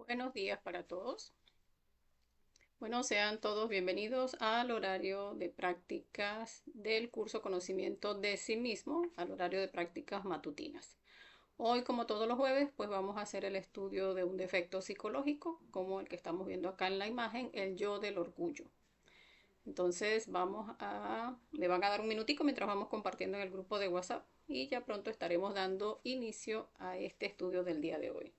Buenos días para todos. Bueno, sean todos bienvenidos al horario de prácticas del curso Conocimiento de sí mismo, al horario de prácticas matutinas. Hoy, como todos los jueves, pues vamos a hacer el estudio de un defecto psicológico, como el que estamos viendo acá en la imagen, el yo del orgullo. Entonces, me van a dar un minutico mientras vamos compartiendo en el grupo de WhatsApp y ya pronto estaremos dando inicio a este estudio del día de hoy.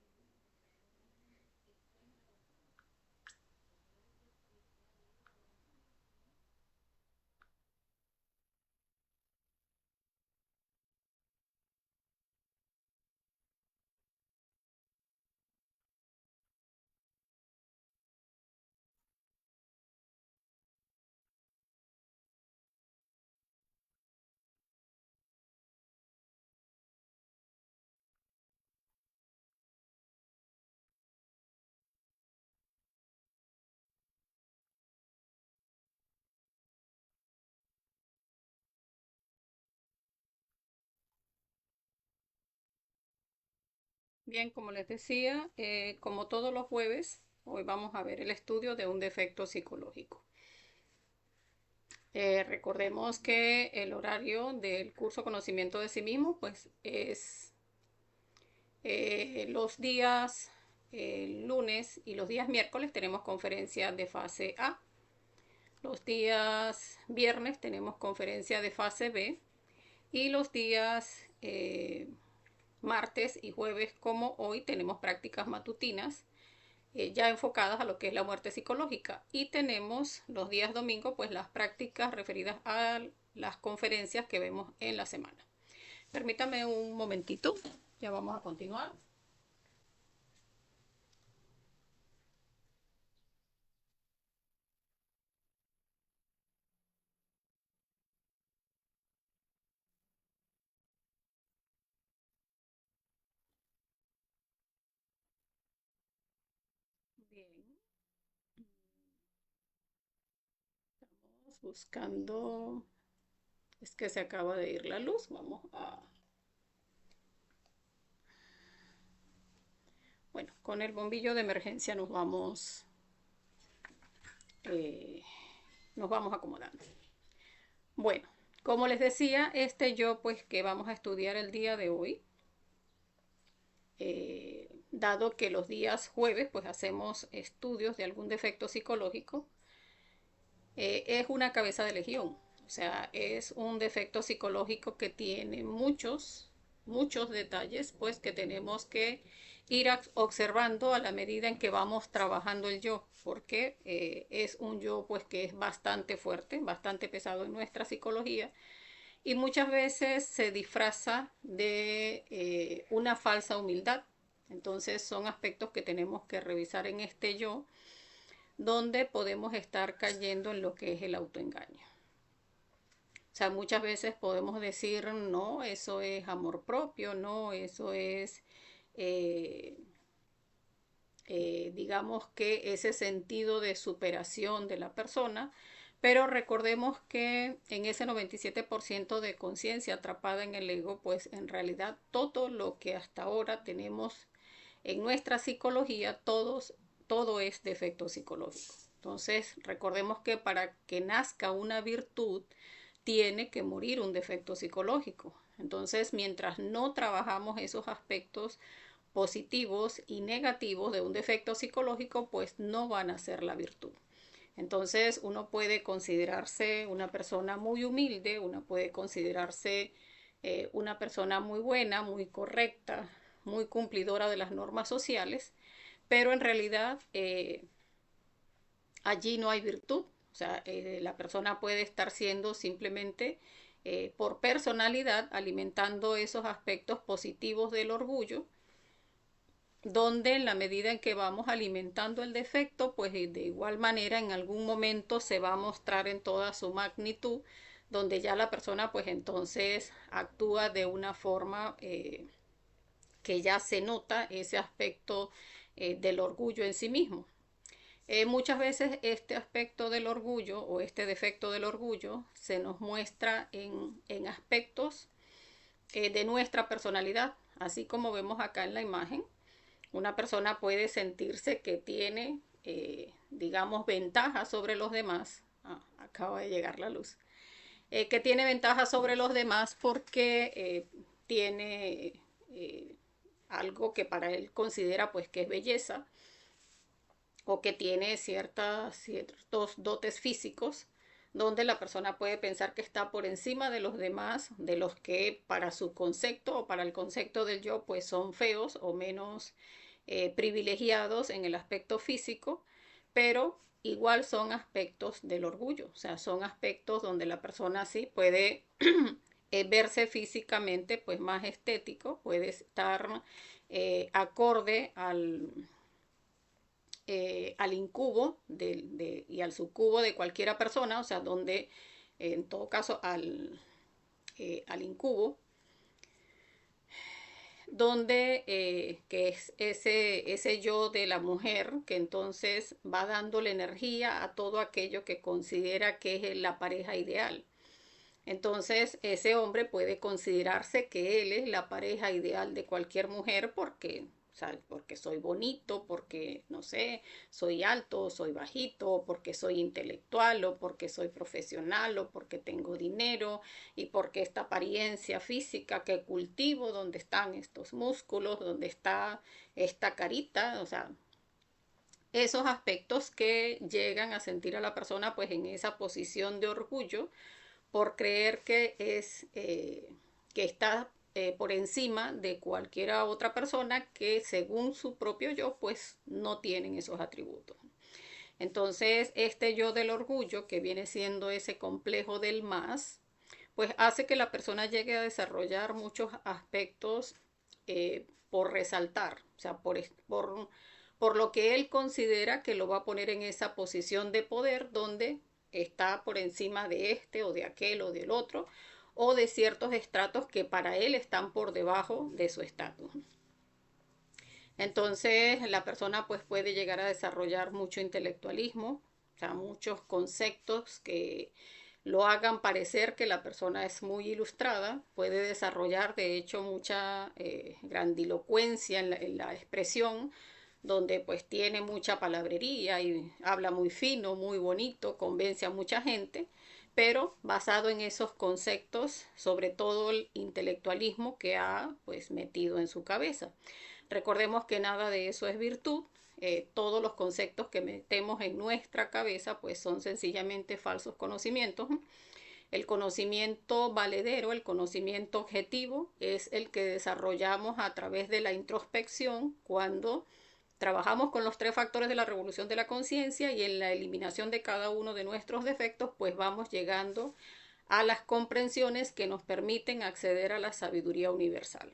Bien, como les decía, como todos los jueves, hoy vamos a ver el estudio de un defecto psicológico. Recordemos que el horario del curso Conocimiento de sí mismo, pues es los días lunes y los días miércoles tenemos conferencia de fase A. Los días viernes tenemos conferencia de fase B y los días martes y jueves como hoy tenemos prácticas matutinas ya enfocadas a lo que es la muerte psicológica. Y tenemos los días domingo, pues las prácticas referidas a las conferencias que vemos en la semana. Permítame un momentito, ya vamos a continuar. Bien, estamos buscando, es que se acaba de ir la luz, bueno, con el bombillo de emergencia eh, nos vamos acomodando. Bueno, como les decía, yo pues que vamos a estudiar el día de hoy, dado que los días jueves pues hacemos estudios de algún defecto psicológico, es una cabeza de legión. O sea, es un defecto psicológico que tiene muchos detalles, pues que tenemos que ir observando a la medida en que vamos trabajando el yo, porque es un yo pues que es bastante fuerte, bastante pesado en nuestra psicología y muchas veces se disfraza de una falsa humildad. Entonces son aspectos que tenemos que revisar en este yo, donde podemos estar cayendo en lo que es el autoengaño. O sea, muchas veces podemos decir, no, eso es amor propio, no, eso es, eh, digamos que ese sentido de superación de la persona, pero recordemos que en ese 97% de conciencia atrapada en el ego, pues en realidad todo lo que hasta ahora tenemos en nuestra psicología, todo es defecto psicológico. Entonces, recordemos que para que nazca una virtud, tiene que morir un defecto psicológico. Entonces, mientras no trabajamos esos aspectos positivos y negativos de un defecto psicológico, pues no van a ser la virtud. Entonces uno puede considerarse una persona muy humilde, uno puede considerarse una persona muy buena, muy correcta, muy cumplidora de las normas sociales, pero en realidad allí no hay virtud. O sea, la persona puede estar siendo simplemente por personalidad alimentando esos aspectos positivos del orgullo, donde en la medida en que vamos alimentando el defecto, pues de igual manera en algún momento se va a mostrar en toda su magnitud, donde ya la persona pues entonces actúa de una forma que ya se nota ese aspecto del orgullo en sí mismo. Muchas veces este aspecto del orgullo o este defecto del orgullo se nos muestra en aspectos de nuestra personalidad, así como vemos acá en la imagen. una persona puede sentirse que tiene, digamos, ventaja sobre los demás. Acaba de llegar la luz. Que tiene ventaja sobre los demás porque tiene algo que para él considera pues que es belleza o que tiene ciertos dotes físicos donde la persona puede pensar que está por encima de los demás, de los que para su concepto o para el concepto del yo pues son feos o menos privilegiados en el aspecto físico, pero igual son aspectos del orgullo, o sea, son aspectos donde la persona sí puede verse físicamente pues más estético, puede estar acorde al incubo y al subcubo de cualquiera persona, o sea, donde en todo caso al incubo, donde que es ese yo de la mujer que entonces va dándole energía a todo aquello que considera que es la pareja ideal. Entonces ese hombre puede considerarse que él es la pareja ideal de cualquier mujer porque, ¿sabes? Porque soy bonito, porque, no sé, soy alto, soy bajito, porque soy intelectual o porque soy profesional o porque tengo dinero y porque esta apariencia física que cultivo, donde están estos músculos, donde está esta carita, o sea, esos aspectos que llegan a sentir a la persona pues en esa posición de orgullo por creer que está por encima de cualquier otra persona que según su propio yo pues no tienen esos atributos. Entonces este yo del orgullo que viene siendo ese complejo del más pues hace que la persona llegue a desarrollar muchos aspectos por resaltar, o sea, por lo que él considera que lo va a poner en esa posición de poder donde está por encima de este o de aquel o del otro, o de ciertos estratos que para él están por debajo de su estatus. Entonces la persona pues puede llegar a desarrollar mucho intelectualismo, o sea, muchos conceptos que lo hagan parecer que la persona es muy ilustrada, puede desarrollar de hecho mucha grandilocuencia en la expresión, donde pues tiene mucha palabrería y habla muy fino, muy bonito, convence a mucha gente, pero basado en esos conceptos, sobre todo el intelectualismo que ha pues metido en su cabeza. Recordemos que nada de eso es virtud. Todos los conceptos que metemos en nuestra cabeza pues son sencillamente falsos conocimientos. El conocimiento valedero, el conocimiento objetivo, es el que desarrollamos a través de la introspección cuando trabajamos con los tres factores de la revolución de la conciencia y en la eliminación de cada uno de nuestros defectos, pues vamos llegando a las comprensiones que nos permiten acceder a la sabiduría universal.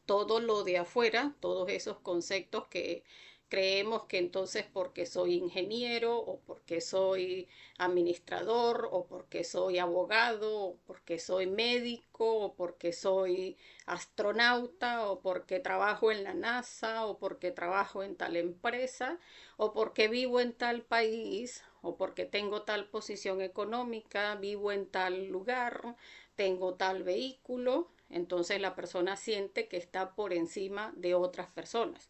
Todo lo de afuera, todos esos conceptos que creemos que entonces porque soy ingeniero o porque soy administrador o porque soy abogado o porque soy médico o porque soy astronauta o porque trabajo en la NASA o porque trabajo en tal empresa o porque vivo en tal país o porque tengo tal posición económica, vivo en tal lugar, tengo tal vehículo, entonces la persona siente que está por encima de otras personas.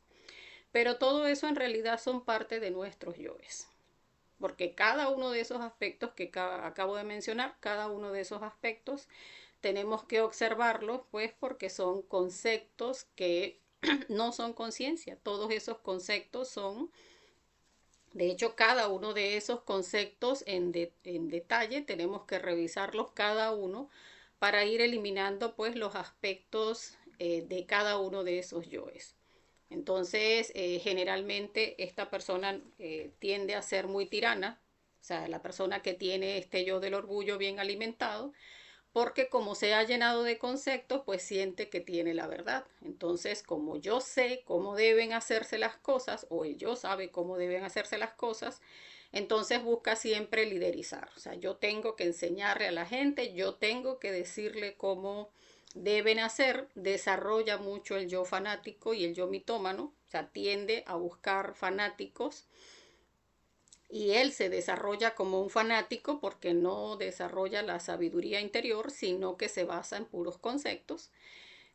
Pero todo eso en realidad son parte de nuestros yoes. Porque cada uno de esos aspectos que acabo de mencionar, cada uno de esos aspectos, tenemos que observarlos, pues porque son conceptos que no son conciencia. Todos esos conceptos son, de hecho, cada uno de esos conceptos en detalle tenemos que revisarlos cada uno para ir eliminando pues los aspectos de cada uno de esos yoes. Entonces, generalmente esta persona tiende a ser muy tirana, o sea, la persona que tiene este yo del orgullo bien alimentado, porque como se ha llenado de conceptos, pues siente que tiene la verdad. Entonces, como yo sé cómo deben hacerse las cosas, o el yo sabe cómo deben hacerse las cosas, entonces busca siempre liderizar. O sea, yo tengo que enseñarle a la gente, yo tengo que decirle cómo deben hacer, desarrolla mucho el yo fanático y el yo mitómano, o sea, tiende a buscar fanáticos y él se desarrolla como un fanático porque no desarrolla la sabiduría interior, sino que se basa en puros conceptos.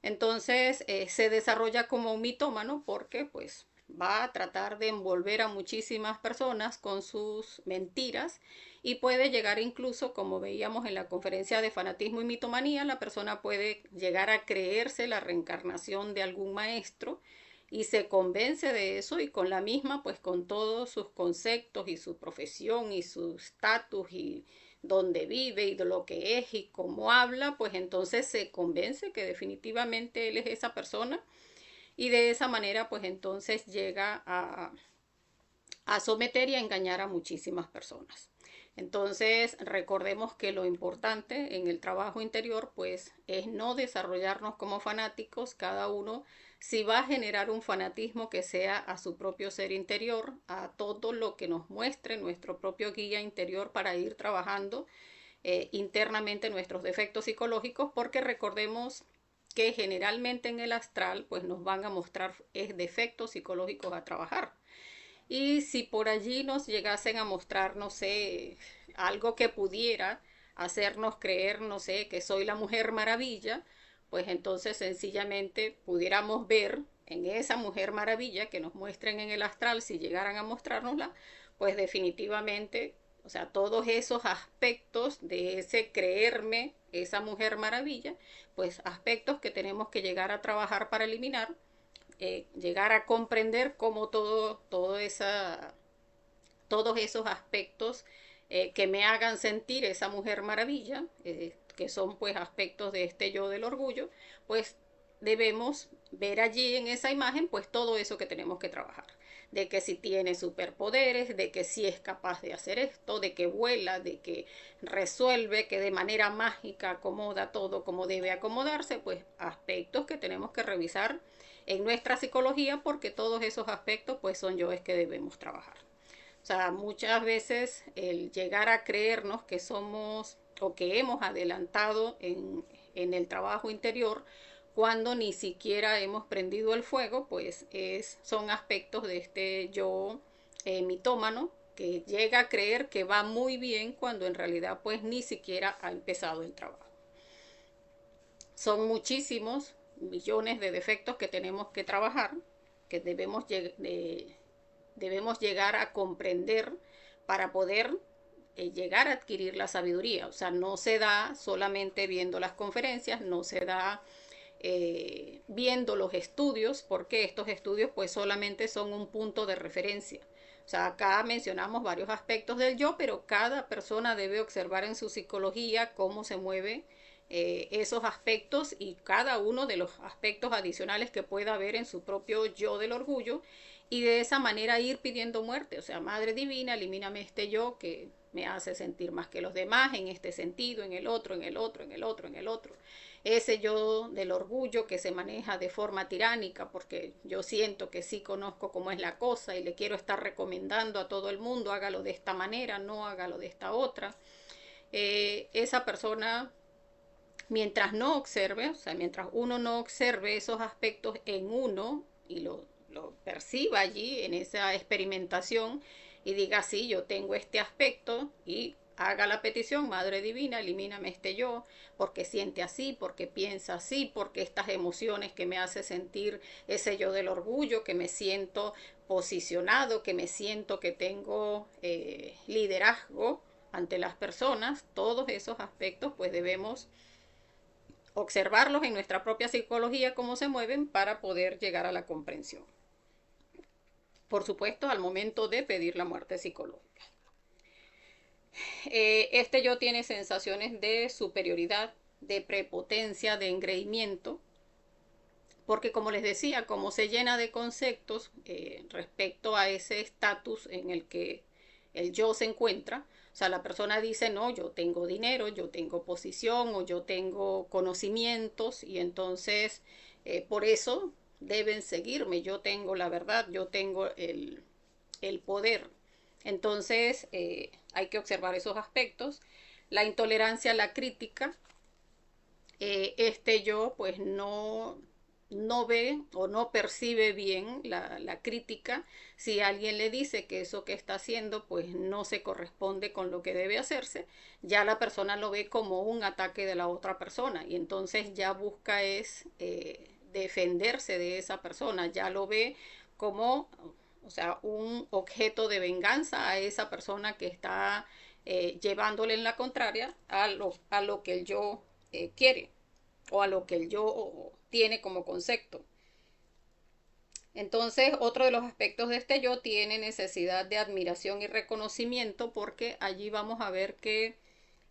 Entonces se desarrolla como un mitómano porque pues va a tratar de envolver a muchísimas personas con sus mentiras y puede llegar incluso, como veíamos en la conferencia de fanatismo y mitomanía, la persona puede llegar a creerse la reencarnación de algún maestro y se convence de eso y con la misma, pues con todos sus conceptos y su profesión y su estatus y dónde vive y de lo que es y cómo habla, pues entonces se convence que definitivamente él es esa persona y de esa manera pues entonces llega a someter y a engañar a muchísimas personas. Entonces, recordemos que lo importante en el trabajo interior, pues, es no desarrollarnos como fanáticos, cada uno, si va a generar un fanatismo que sea a su propio ser interior, a todo lo que nos muestre nuestro propio guía interior para ir trabajando internamente nuestros defectos psicológicos, porque recordemos que generalmente en el astral, pues, nos van a mostrar defectos psicológicos a trabajar. Y si por allí nos llegasen a mostrar, no sé, algo que pudiera hacernos creer, no sé, que soy la Mujer Maravilla, pues entonces sencillamente pudiéramos ver en esa Mujer Maravilla que nos muestren en el astral, si llegaran a mostrárnosla, pues definitivamente, o sea, todos esos aspectos de ese creerme esa Mujer Maravilla, pues aspectos que tenemos que llegar a trabajar para eliminar, llegar a comprender cómo todos esos aspectos que me hagan sentir esa Mujer Maravilla, que son pues aspectos de este yo del orgullo, pues debemos ver allí en esa imagen pues todo eso que tenemos que trabajar. De que si tiene superpoderes, de que si es capaz de hacer esto, de que vuela, de que resuelve, que de manera mágica acomoda todo como debe acomodarse, pues aspectos que tenemos que revisar en nuestra psicología porque todos esos aspectos pues son yoes que debemos trabajar. O sea, muchas veces el llegar a creernos que somos o que hemos adelantado en el trabajo interior cuando ni siquiera hemos prendido el fuego, pues son aspectos de este yo mitómano que llega a creer que va muy bien cuando en realidad pues ni siquiera ha empezado el trabajo. Son muchísimos millones de defectos que tenemos que trabajar, que debemos llegar a comprender para poder llegar a adquirir la sabiduría. O sea, no se da solamente viendo las conferencias, no se da viendo los estudios, porque estos estudios pues solamente son un punto de referencia. O sea, acá mencionamos varios aspectos del yo, pero cada persona debe observar en su psicología cómo se mueve esos aspectos y cada uno de los aspectos adicionales que pueda haber en su propio yo del orgullo y de esa manera ir pidiendo muerte. O sea, Madre Divina, elimíname este yo que me hace sentir más que los demás en este sentido, en el otro, en el otro, en el otro, en el otro. Ese yo del orgullo que se maneja de forma tiránica porque yo siento que sí conozco cómo es la cosa y le quiero estar recomendando a todo el mundo, hágalo de esta manera, no hágalo de esta otra. Esa persona, mientras no observe, o sea, mientras uno no observe esos aspectos en uno y lo perciba allí en esa experimentación y diga, sí, yo tengo este aspecto y haga la petición, Madre Divina, elimíname este yo, porque siente así, porque piensa así, porque estas emociones que me hace sentir ese yo del orgullo, que me siento posicionado, que me siento que tengo liderazgo ante las personas, todos esos aspectos pues debemos observarlos en nuestra propia psicología, cómo se mueven para poder llegar a la comprensión. Por supuesto, al momento de pedir la muerte psicológica. Este yo tiene sensaciones de superioridad, de prepotencia, de engreimiento, porque como les decía, como se llena de conceptos respecto a ese estatus en el que el yo se encuentra, o sea, la persona dice, no, yo tengo dinero, yo tengo posición o yo tengo conocimientos y entonces por eso deben seguirme, yo tengo la verdad, yo tengo el poder. Entonces hay que observar esos aspectos. La intolerancia a la crítica, este yo pues no no ve o no percibe bien la crítica. Si alguien le dice que eso que está haciendo pues no se corresponde con lo que debe hacerse, ya la persona lo ve como un ataque de la otra persona y entonces ya busca es defenderse de esa persona, ya lo ve como, o sea, un objeto de venganza a esa persona que está llevándole en la contraria a lo que el yo quiere o a lo que el yo tiene como concepto. Entonces, otro de los aspectos de este yo tiene necesidad de admiración y reconocimiento porque allí vamos a ver que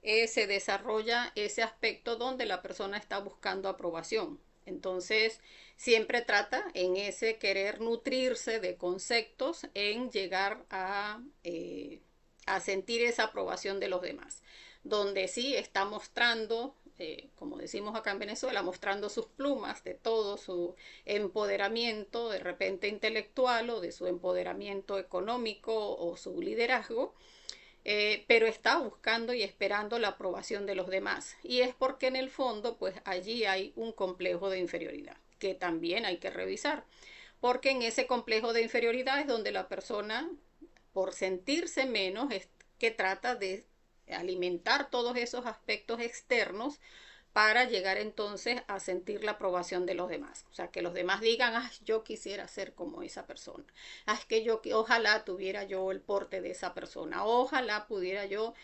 se desarrolla ese aspecto donde la persona está buscando aprobación. Entonces, siempre trata en ese querer nutrirse de conceptos en llegar a sentir esa aprobación de los demás. Donde sí está mostrando, como decimos acá en Venezuela, mostrando sus plumas de todo su empoderamiento de repente intelectual o de su empoderamiento económico o su liderazgo, pero está buscando y esperando la aprobación de los demás. Y es porque en el fondo, pues allí hay un complejo de inferioridad, que también hay que revisar. Porque en ese complejo de inferioridad es donde la persona, por sentirse menos, es que trata de alimentar todos esos aspectos externos para llegar entonces a sentir la aprobación de los demás. O sea, que los demás digan, ah, yo quisiera ser como esa persona. Ah, es que yo, ojalá tuviera yo el porte de esa persona. Ojalá pudiera yo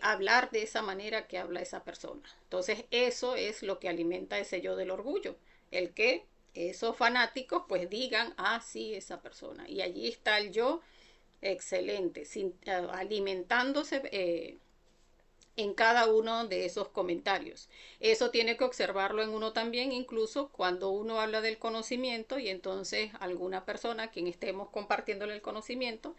hablar de esa manera que habla esa persona. Entonces, eso es lo que alimenta ese yo del orgullo. El que esos fanáticos pues digan, ah, sí, esa persona. Y allí está el yo excelente, alimentándose en cada uno de esos comentarios. Eso tiene que observarlo en uno también, incluso cuando uno habla del conocimiento y entonces alguna persona, quien estemos compartiéndole el conocimiento,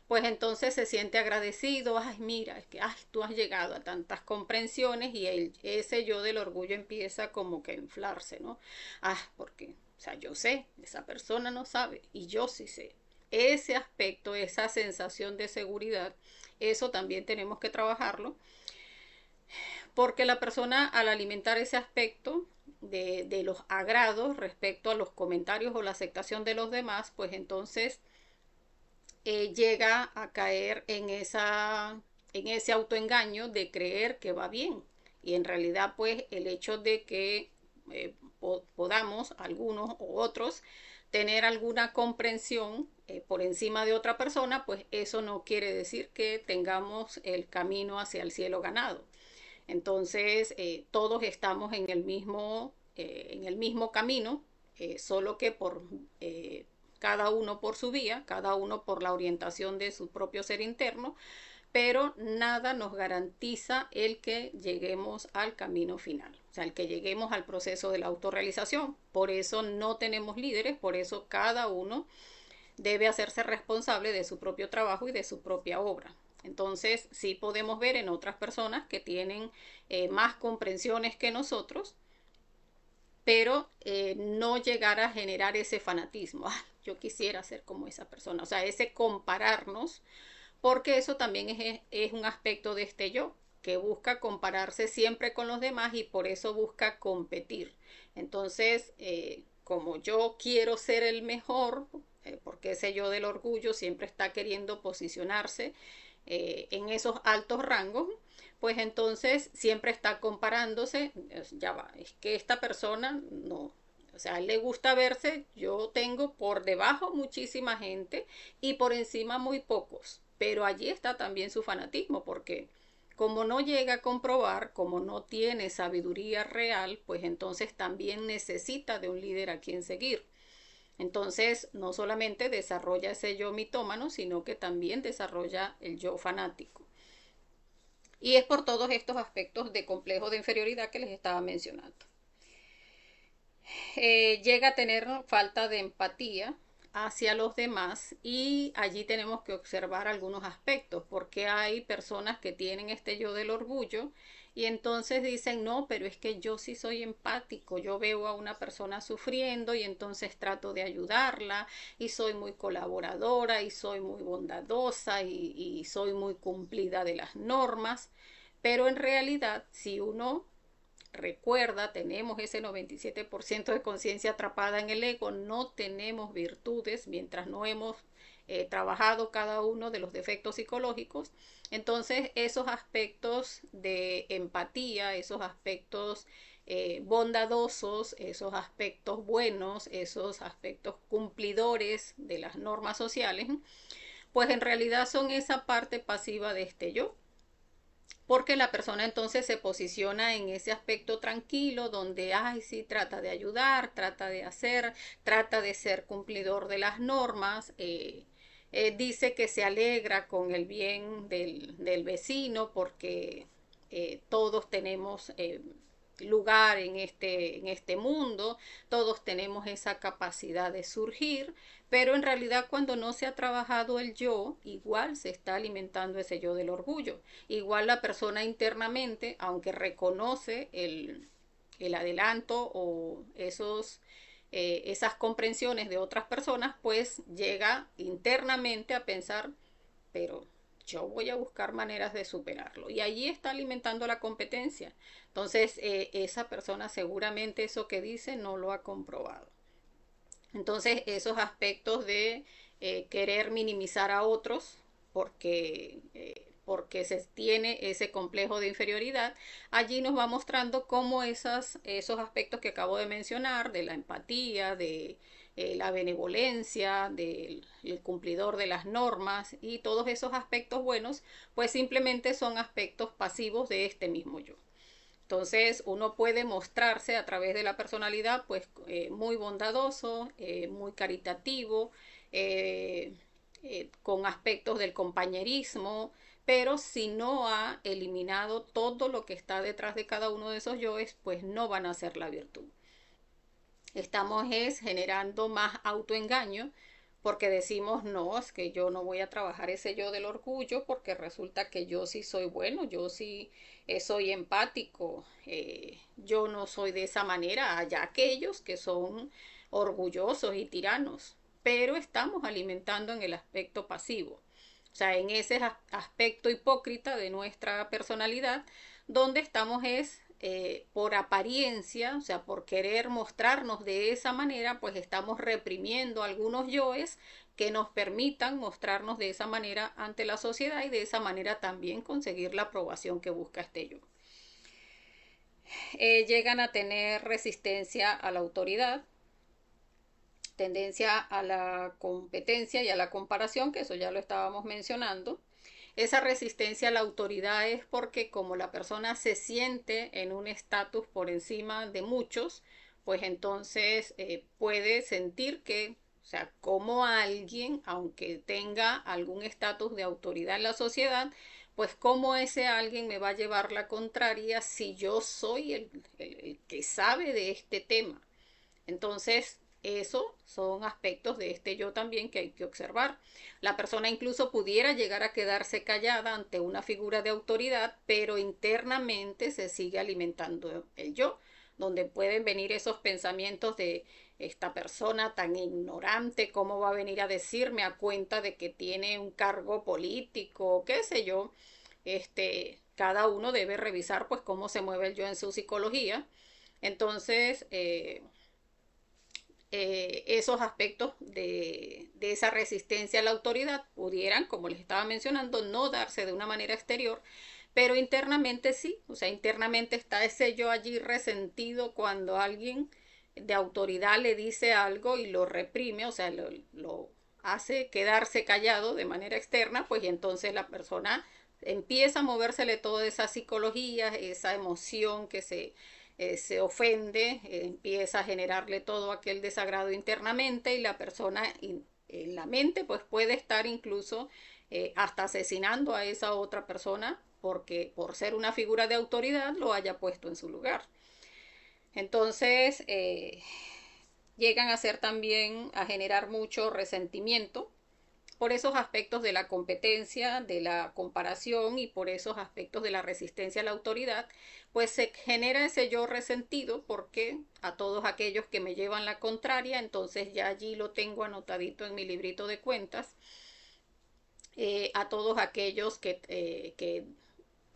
pues entonces se siente agradecido, ay, mira, es que ay, tú has llegado a tantas comprensiones y ese yo del orgullo empieza como que a inflarse, ¿no? Ah, porque, o sea, yo sé, esa persona no sabe y yo sí sé. Ese aspecto, esa sensación de seguridad, eso también tenemos que trabajarlo porque la persona al alimentar ese aspecto de los agrados respecto a los comentarios o la aceptación de los demás, pues entonces llega a caer en ese autoengaño de creer que va bien. Y en realidad pues el hecho de que podamos, algunos o otros, tener alguna comprensión por encima de otra persona, pues eso no quiere decir que tengamos el camino hacia el cielo ganado. Entonces, todos estamos en el mismo camino, solo que por cada uno por su vía, cada uno por la orientación de su propio ser interno, pero nada nos garantiza el que lleguemos al camino final, o sea, el que lleguemos al proceso de la autorrealización. Por eso no tenemos líderes, por eso cada uno debe hacerse responsable de su propio trabajo y de su propia obra. Entonces, sí podemos ver en otras personas que tienen más comprensiones que nosotros, pero no llegar a generar ese fanatismo. Ah, yo quisiera ser como esa persona. O sea, ese compararnos, porque eso también es un aspecto de este yo, que busca compararse siempre con los demás y por eso busca competir. Entonces, como yo quiero ser el mejor, porque ese yo del orgullo siempre está queriendo posicionarse en esos altos rangos, pues entonces siempre está comparándose, ya va, es que esta persona no, o sea, a él le gusta verse, yo tengo por debajo muchísima gente y por encima muy pocos, pero allí está también su fanatismo, porque como no llega a comprobar, como no tiene sabiduría real, pues entonces también necesita de un líder a quien seguir. Entonces, no solamente desarrolla ese yo mitómano, sino que también desarrolla el yo fanático. Y es por todos estos aspectos de complejo de inferioridad que les estaba mencionando. Llega a tener falta de empatía hacia los demás y allí tenemos que observar algunos aspectos porque hay personas que tienen este yo del orgullo y entonces dicen, no, pero es que yo sí soy empático, yo veo a una persona sufriendo y entonces trato de ayudarla y soy muy colaboradora y soy muy bondadosa y soy muy cumplida de las normas, pero en realidad si uno recuerda, tenemos ese 97% de conciencia atrapada en el ego, no tenemos virtudes mientras no hemos trabajado cada uno de los defectos psicológicos. Entonces esos aspectos de empatía, esos aspectos bondadosos, esos aspectos buenos, esos aspectos cumplidores de las normas sociales, pues en realidad son esa parte pasiva de este yo, porque la persona entonces se posiciona en ese aspecto tranquilo donde, ay, sí, trata de ayudar, trata de hacer, trata de ser cumplidor de las normas, dice que se alegra con el bien del vecino porque todos tenemos lugar en este mundo, todos tenemos esa capacidad de surgir, pero en realidad cuando no se ha trabajado el yo, igual se está alimentando ese yo del orgullo. Igual la persona internamente, aunque reconoce el adelanto o esas comprensiones de otras personas, pues llega internamente a pensar, pero yo voy a buscar maneras de superarlo. Y allí está alimentando la competencia. Entonces, esa persona seguramente eso que dice no lo ha comprobado. Entonces, esos aspectos de querer minimizar a otros porque se tiene ese complejo de inferioridad, allí nos va mostrando cómo esos aspectos que acabo de mencionar, de la empatía, de la benevolencia, del cumplidor de las normas y todos esos aspectos buenos, pues simplemente son aspectos pasivos de este mismo yo. Entonces uno puede mostrarse a través de la personalidad pues muy bondadoso, muy caritativo, eh, con aspectos del compañerismo, pero si no ha eliminado todo lo que está detrás de cada uno de esos yoes, pues no van a ser la virtud. Estamos generando más autoengaño porque decimos, no, es que yo no voy a trabajar ese yo del orgullo porque resulta que yo sí soy bueno, yo sí soy empático, yo no soy de esa manera, allá aquellos que son orgullosos y tiranos, pero estamos alimentando en el aspecto pasivo, o sea, en ese aspecto hipócrita de nuestra personalidad, donde estamos por apariencia, o sea, por querer mostrarnos de esa manera, pues estamos reprimiendo algunos yoes que nos permitan mostrarnos de esa manera ante la sociedad y de esa manera también conseguir la aprobación que busca este yo. Llegan a tener resistencia a la autoridad, tendencia a la competencia y a la comparación, que eso ya lo estábamos mencionando. Esa resistencia a la autoridad es porque como la persona se siente en un estatus por encima de muchos, pues entonces puede sentir que, o sea, como alguien, aunque tenga algún estatus de autoridad en la sociedad, pues como ese alguien me va a llevar la contraria si yo soy el que sabe de este tema. Entonces, eso son aspectos de este yo también que hay que observar. La persona incluso pudiera llegar a quedarse callada ante una figura de autoridad, pero internamente se sigue alimentando el yo, donde pueden venir esos pensamientos de esta persona tan ignorante, ¿cómo va a venir a decirme a cuenta de que tiene un cargo político, qué sé yo? Cada uno debe revisar pues cómo se mueve el yo en su psicología. Entonces, esos aspectos de esa resistencia a la autoridad pudieran, como les estaba mencionando, no darse de una manera exterior, pero internamente sí, o sea, internamente está ese yo allí resentido cuando alguien de autoridad le dice algo y lo reprime, o sea, lo hace quedarse callado de manera externa, pues y entonces la persona empieza a movérsele toda esa psicología, esa emoción que se ofende, empieza a generarle todo aquel desagrado internamente y la persona en la mente pues puede estar incluso hasta asesinando a esa otra persona porque por ser una figura de autoridad lo haya puesto en su lugar. Entonces llegan a ser también a generar mucho resentimiento por esos aspectos de la competencia, de la comparación y por esos aspectos de la resistencia a la autoridad, pues se genera ese yo resentido porque a todos aquellos que me llevan la contraria, entonces ya allí lo tengo anotadito en mi librito de cuentas, a todos aquellos que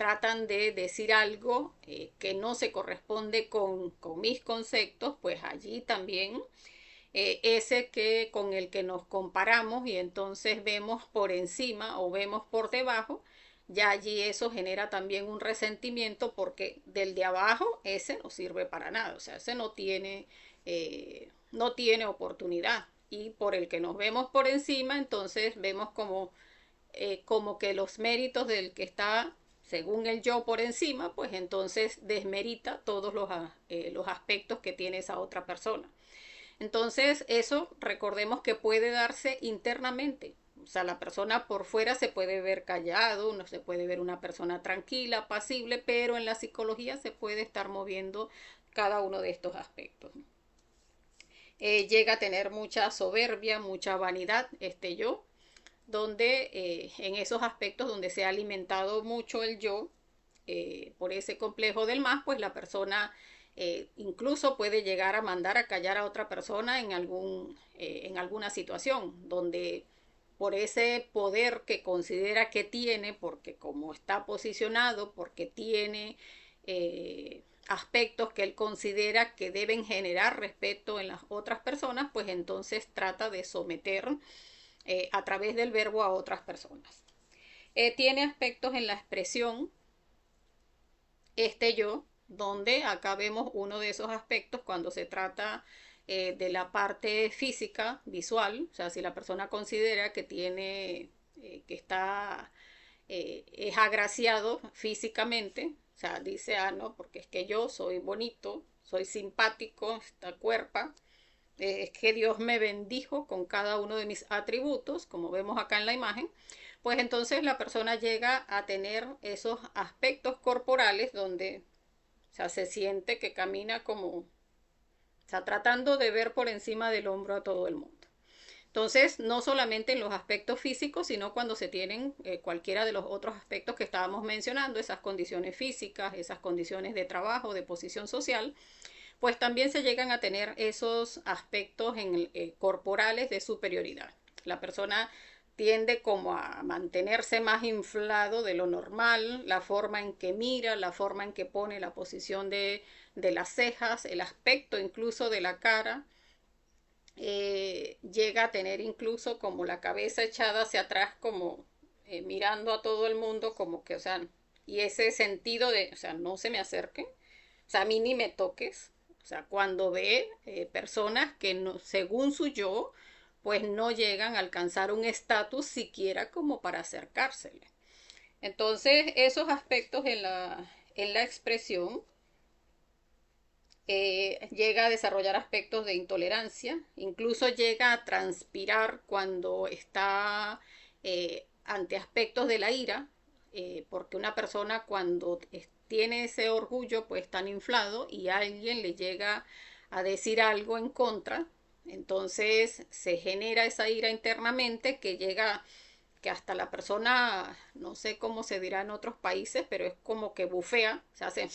tratan de decir algo que no se corresponde con mis conceptos, pues allí también ese que con el que nos comparamos y entonces vemos por encima o vemos por debajo, ya allí eso genera también un resentimiento porque del de abajo ese no sirve para nada, o sea, ese no tiene oportunidad. Y por el que nos vemos por encima, entonces vemos como que los méritos del que está, según el yo por encima, pues entonces desmerita todos los aspectos que tiene esa otra persona. Entonces, eso recordemos que puede darse internamente. O sea, la persona por fuera se puede ver callado, no se puede ver una persona tranquila, pasible, pero en la psicología se puede estar moviendo cada uno de estos aspectos. Llega a tener mucha soberbia, mucha vanidad, este yo, donde en esos aspectos donde se ha alimentado mucho el yo, por ese complejo del más, pues la persona incluso puede llegar a mandar a callar a otra persona en alguna situación, donde por ese poder que considera que tiene, porque como está posicionado, porque tiene aspectos que él considera que deben generar respeto en las otras personas, pues entonces trata de someter a través del verbo a otras personas. Tiene aspectos en la expresión, este yo, donde acá vemos uno de esos aspectos cuando se trata de la parte física, visual, o sea, si la persona considera que tiene, que está, es agraciado físicamente, o sea, dice, ah, no, porque es que yo soy bonito, soy simpático, esta cuerpa, es que Dios me bendijo con cada uno de mis atributos, como vemos acá en la imagen, pues entonces la persona llega a tener esos aspectos corporales donde, o sea, se siente que camina como, o sea, tratando de ver por encima del hombro a todo el mundo. Entonces, no solamente en los aspectos físicos, sino cuando se tienen cualquiera de los otros aspectos que estábamos mencionando, esas condiciones físicas, esas condiciones de trabajo, de posición social, pues también se llegan a tener esos aspectos corporales de superioridad. La persona tiende como a mantenerse más inflado de lo normal, la forma en que mira, la forma en que pone la posición de las cejas, el aspecto incluso de la cara, llega a tener incluso como la cabeza echada hacia atrás, como mirando a todo el mundo, como que, o sea, y ese sentido de, o sea, no se me acerquen, o sea, a mí ni me toques, o sea, cuando ve personas que no, según su yo, pues no llegan a alcanzar un estatus siquiera como para acercársele. Entonces, esos aspectos en la expresión llega a desarrollar aspectos de intolerancia, incluso llega a transpirar cuando está ante aspectos de la ira, porque una persona cuando tiene ese orgullo pues tan inflado y alguien le llega a decir algo en contra, entonces se genera esa ira internamente que llega que hasta la persona, no sé cómo se dirá en otros países, pero es como que bufea, se hace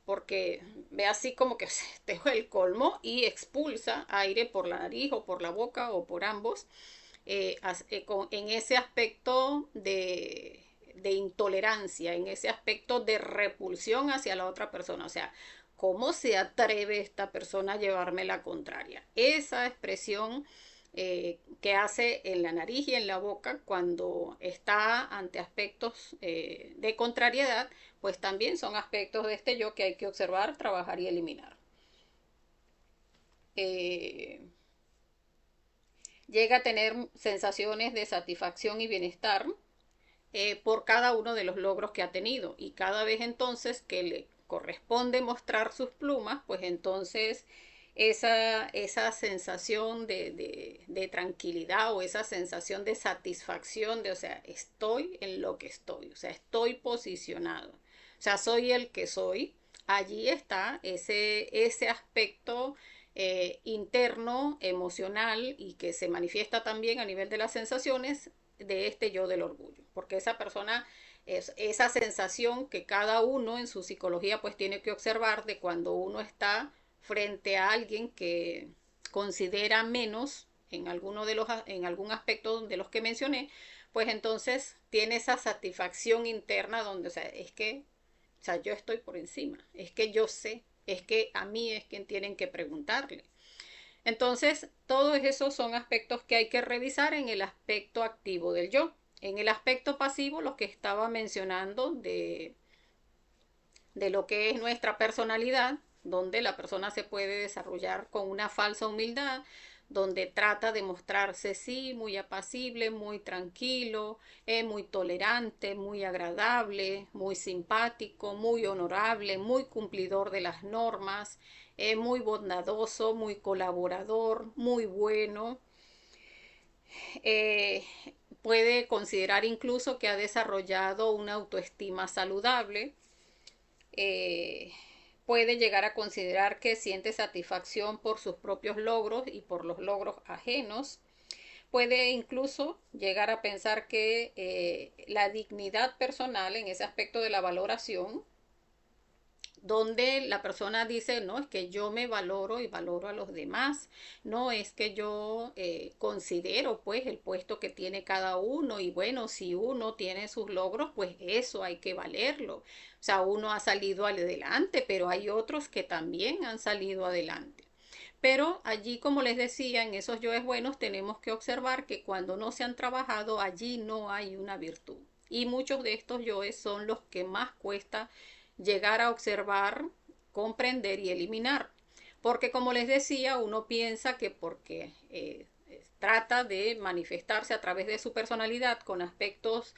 porque ve así como que se dejó el colmo y expulsa aire por la nariz o por la boca o por ambos, en ese aspecto de intolerancia, en ese aspecto de repulsión hacia la otra persona. O sea, ¿cómo se atreve esta persona a llevarme la contraria? Esa expresión que hace en la nariz y en la boca cuando está ante aspectos de contrariedad, pues también son aspectos de este yo que hay que observar, trabajar y eliminar. Eh, Llega a tener sensaciones de satisfacción y bienestar por cada uno de los logros que ha tenido y cada vez entonces que le corresponde mostrar sus plumas, pues entonces esa sensación de tranquilidad o esa sensación de satisfacción de, o sea, estoy en lo que estoy, o sea, estoy posicionado, o sea, soy el que soy, allí está ese aspecto interno, emocional y que se manifiesta también a nivel de las sensaciones de este yo del orgullo, porque esa persona es esa sensación que cada uno en su psicología pues tiene que observar de cuando uno está frente a alguien que considera menos en alguno de en algún aspecto de los que mencioné, pues entonces tiene esa satisfacción interna donde, o sea, es que, o sea, yo estoy por encima, es que yo sé, es que a mí es quien tienen que preguntarle. Entonces, todos esos son aspectos que hay que revisar en el aspecto activo del yo. En el aspecto pasivo, lo que estaba mencionando de lo que es nuestra personalidad, donde la persona se puede desarrollar con una falsa humildad, donde trata de mostrarse sí, muy apacible, muy tranquilo, muy tolerante, muy agradable, muy simpático, muy honorable, muy cumplidor de las normas, muy bondadoso, muy colaborador, muy bueno. Eh, Puede considerar incluso que ha desarrollado una autoestima saludable, eh, puede llegar a considerar que siente satisfacción por sus propios logros y por los logros ajenos. Puede incluso llegar a pensar que la dignidad personal en ese aspecto de la valoración, donde la persona dice, no, es que yo me valoro y valoro a los demás, no es que yo considero pues el puesto que tiene cada uno y bueno, si uno tiene sus logros, pues eso hay que valerlo. O sea, uno ha salido adelante, pero hay otros que también han salido adelante. Pero allí, como les decía, en esos yoes buenos tenemos que observar que cuando no se han trabajado, allí no hay una virtud. Y muchos de estos yoes son los que más cuesta llegar a observar, comprender y eliminar. Porque como les decía, uno piensa que porque trata de manifestarse a través de su personalidad con aspectos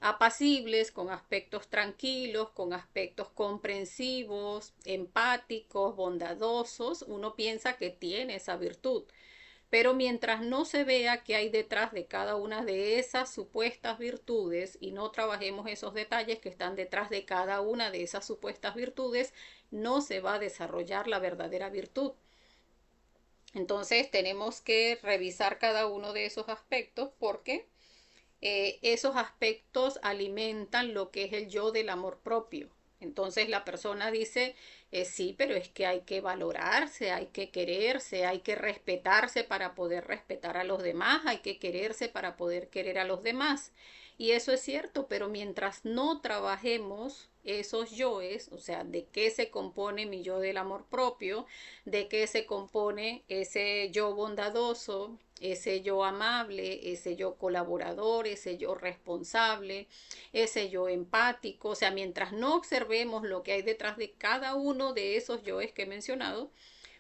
apacibles, con aspectos tranquilos, con aspectos comprensivos, empáticos, bondadosos, uno piensa que tiene esa virtud. Pero mientras no se vea qué hay detrás de cada una de esas supuestas virtudes y no trabajemos esos detalles que están detrás de cada una de esas supuestas virtudes, no se va a desarrollar la verdadera virtud. Entonces tenemos que revisar cada uno de esos aspectos porque esos aspectos alimentan lo que es el yo del amor propio. Entonces la persona dice, sí, pero es que hay que valorarse, hay que quererse, hay que respetarse para poder respetar a los demás, hay que quererse para poder querer a los demás. Y eso es cierto, pero mientras no trabajemos esos yoes, o sea, de qué se compone mi yo del amor propio, de qué se compone ese yo bondadoso, ese yo amable, ese yo colaborador, ese yo responsable, ese yo empático. O sea, mientras no observemos lo que hay detrás de cada uno de esos yoes que he mencionado,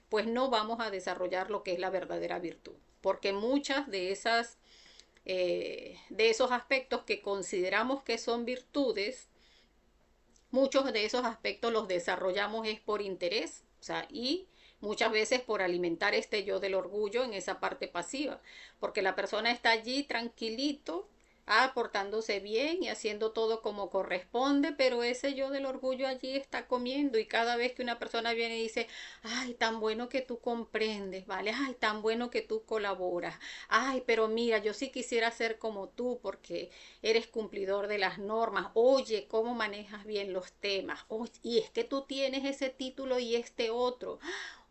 pues no vamos a desarrollar lo que es la verdadera virtud. Porque muchas de esos aspectos que consideramos que son virtudes, muchos de esos aspectos los desarrollamos es por interés, o sea, y muchas veces por alimentar este yo del orgullo en esa parte pasiva, porque la persona está allí tranquilito, portándose bien y haciendo todo como corresponde, pero ese yo del orgullo allí está comiendo y cada vez que una persona viene y dice, ay, tan bueno que tú comprendes, ¿vale? Ay, tan bueno que tú colaboras, ay, pero mira, yo sí quisiera ser como tú porque eres cumplidor de las normas, oye, cómo manejas bien los temas, oye, y es que tú tienes ese título y este otro,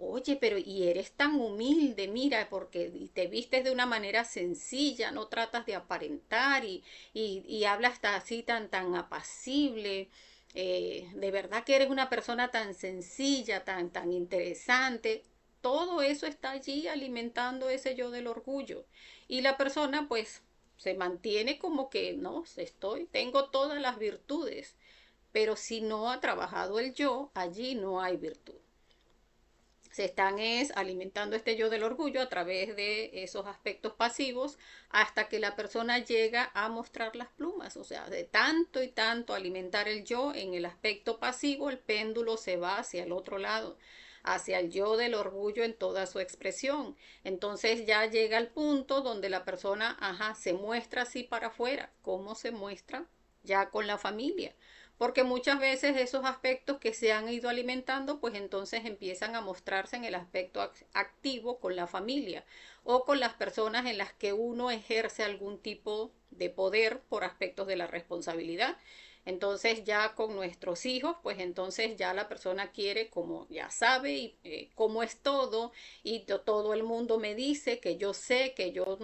oye, pero y eres tan humilde, mira, porque te vistes de una manera sencilla, no tratas de aparentar y hablas así tan apacible. De verdad que eres una persona tan sencilla, tan interesante. Todo eso está allí alimentando ese yo del orgullo. Y la persona pues se mantiene como que no, tengo todas las virtudes, pero si no ha trabajado el yo, allí no hay virtud. Se están alimentando este yo del orgullo a través de esos aspectos pasivos hasta que la persona llega a mostrar las plumas. O sea, de tanto y tanto alimentar el yo en el aspecto pasivo, el péndulo se va hacia el otro lado, hacia el yo del orgullo en toda su expresión. Entonces ya llega el punto donde la persona, se muestra así para afuera. ¿Cómo se muestra? Ya con la familia, porque muchas veces esos aspectos que se han ido alimentando, pues entonces empiezan a mostrarse en el aspecto activo con la familia o con las personas en las que uno ejerce algún tipo de poder por aspectos de la responsabilidad. Entonces ya con nuestros hijos, pues entonces ya la persona quiere, como ya sabe cómo es todo y todo el mundo me dice que yo sé, que yo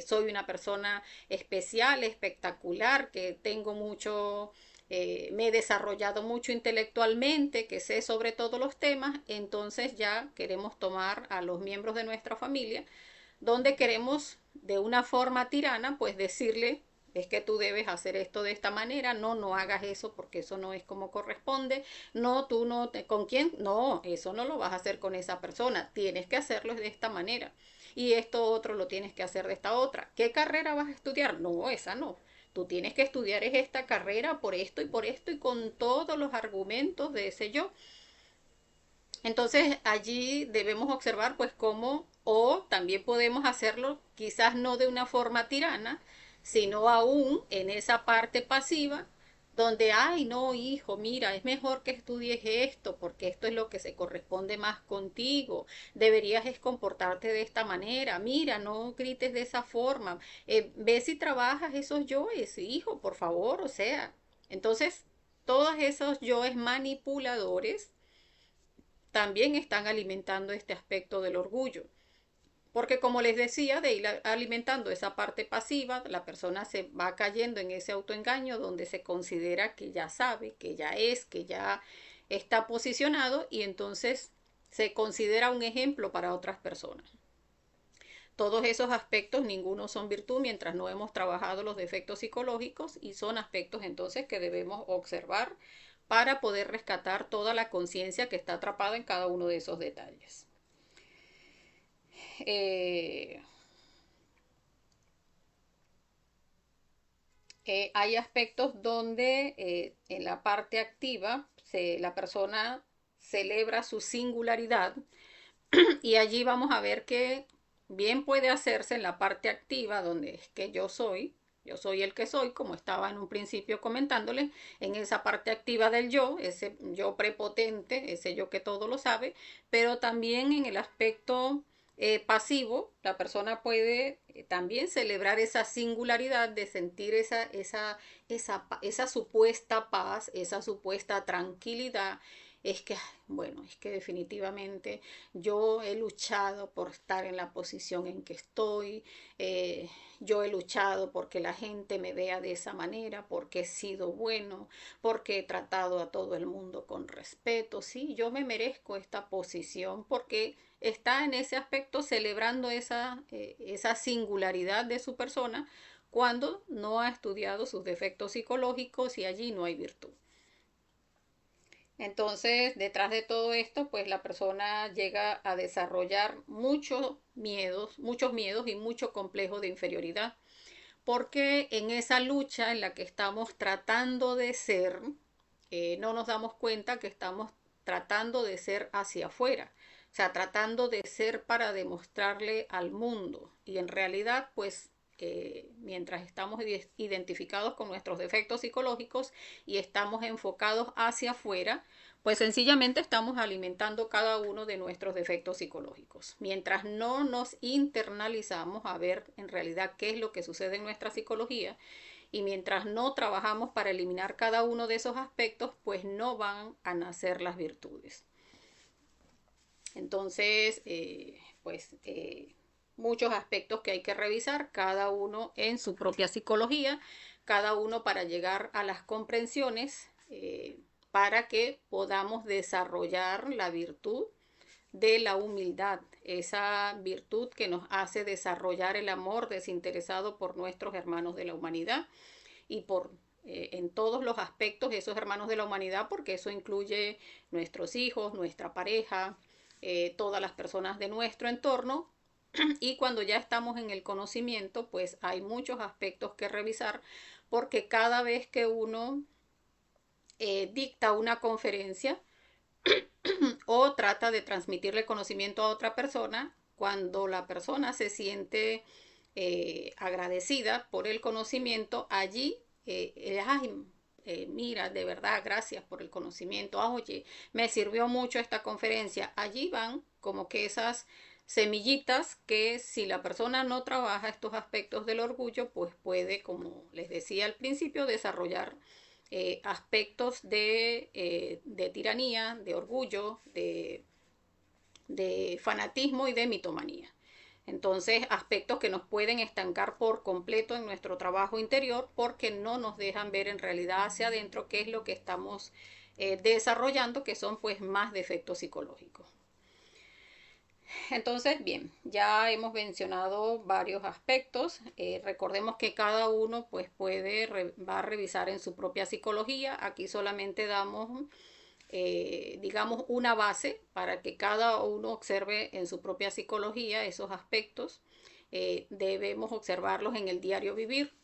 soy una persona especial, espectacular, que tengo mucho, me he desarrollado mucho intelectualmente, que sé sobre todos los temas, entonces ya queremos tomar a los miembros de nuestra familia, donde queremos de una forma tirana, pues decirle, es que tú debes hacer esto de esta manera, no, no hagas eso porque eso no es como corresponde, no, tú no, ¿con quién? No, eso no lo vas a hacer con esa persona, tienes que hacerlo de esta manera y esto otro lo tienes que hacer de esta otra. ¿Qué carrera vas a estudiar? No, esa no. Tú tienes que estudiar esta carrera por esto y con todos los argumentos de ese yo. Entonces allí debemos observar pues cómo, o también podemos hacerlo quizás no de una forma tirana, sino aún en esa parte pasiva, donde, ay, no, hijo, mira, es mejor que estudies esto, porque esto es lo que se corresponde más contigo, deberías es comportarte de esta manera, mira, no grites de esa forma, ve si trabajas esos yoes, hijo, por favor, o sea, entonces, todos esos yoes manipuladores también están alimentando este aspecto del orgullo. Porque como les decía, de ir alimentando esa parte pasiva, la persona se va cayendo en ese autoengaño donde se considera que ya sabe, que ya es, que ya está posicionado y entonces se considera un ejemplo para otras personas. Todos esos aspectos, ninguno son virtud mientras no hemos trabajado los defectos psicológicos y son aspectos entonces que debemos observar para poder rescatar toda la conciencia que está atrapada en cada uno de esos detalles. Eh, hay aspectos donde en la parte activa la persona celebra su singularidad y allí vamos a ver que bien puede hacerse en la parte activa donde es que yo soy el que soy, como estaba en un principio comentándoles, en esa parte activa del yo, ese yo prepotente, ese yo que todo lo sabe, pero también en el aspecto pasivo, la persona puede también celebrar esa singularidad de sentir esa supuesta paz, esa supuesta tranquilidad. Es que, bueno, es que definitivamente yo he luchado por estar en la posición en que estoy, yo he luchado porque la gente me vea de esa manera, porque he sido bueno, porque he tratado a todo el mundo con respeto, sí, yo me merezco esta posición porque está en ese aspecto celebrando esa singularidad de su persona cuando no ha estudiado sus defectos psicológicos y allí no hay virtud. Entonces, detrás de todo esto, pues la persona llega a desarrollar muchos miedos y mucho complejo de inferioridad, porque en esa lucha en la que estamos tratando de ser, no nos damos cuenta que estamos tratando de ser hacia afuera, o sea, tratando de ser para demostrarle al mundo. Y en realidad, pues, mientras estamos identificados con nuestros defectos psicológicos y estamos enfocados hacia afuera, pues sencillamente estamos alimentando cada uno de nuestros defectos psicológicos. Mientras no nos internalizamos a ver en realidad qué es lo que sucede en nuestra psicología y mientras no trabajamos para eliminar cada uno de esos aspectos, pues no van a nacer las virtudes. Entonces, muchos aspectos que hay que revisar, cada uno en su propia psicología, cada uno para llegar a las comprensiones para que podamos desarrollar la virtud de la humildad, esa virtud que nos hace desarrollar el amor desinteresado por nuestros hermanos de la humanidad y por en todos los aspectos esos hermanos de la humanidad, porque eso incluye nuestros hijos, nuestra pareja, todas las personas de nuestro entorno. Y cuando ya estamos en el conocimiento, pues hay muchos aspectos que revisar, porque cada vez que uno dicta una conferencia o trata de transmitirle conocimiento a otra persona, cuando la persona se siente agradecida por el conocimiento, allí, ay, mira, de verdad, gracias por el conocimiento, oye, me sirvió mucho esta conferencia. Allí van como que esas semillitas que si la persona no trabaja estos aspectos del orgullo, pues puede, como les decía al principio, desarrollar aspectos de tiranía, de orgullo, de fanatismo y de mitomanía. Entonces, aspectos que nos pueden estancar por completo en nuestro trabajo interior porque no nos dejan ver en realidad hacia adentro qué es lo que estamos desarrollando, que son pues más defectos psicológicos. Entonces, bien, ya hemos mencionado varios aspectos. Recordemos que cada uno pues va a revisar en su propia psicología. Aquí solamente damos, digamos, una base para que cada uno observe en su propia psicología esos aspectos. Debemos observarlos en el diario vivir.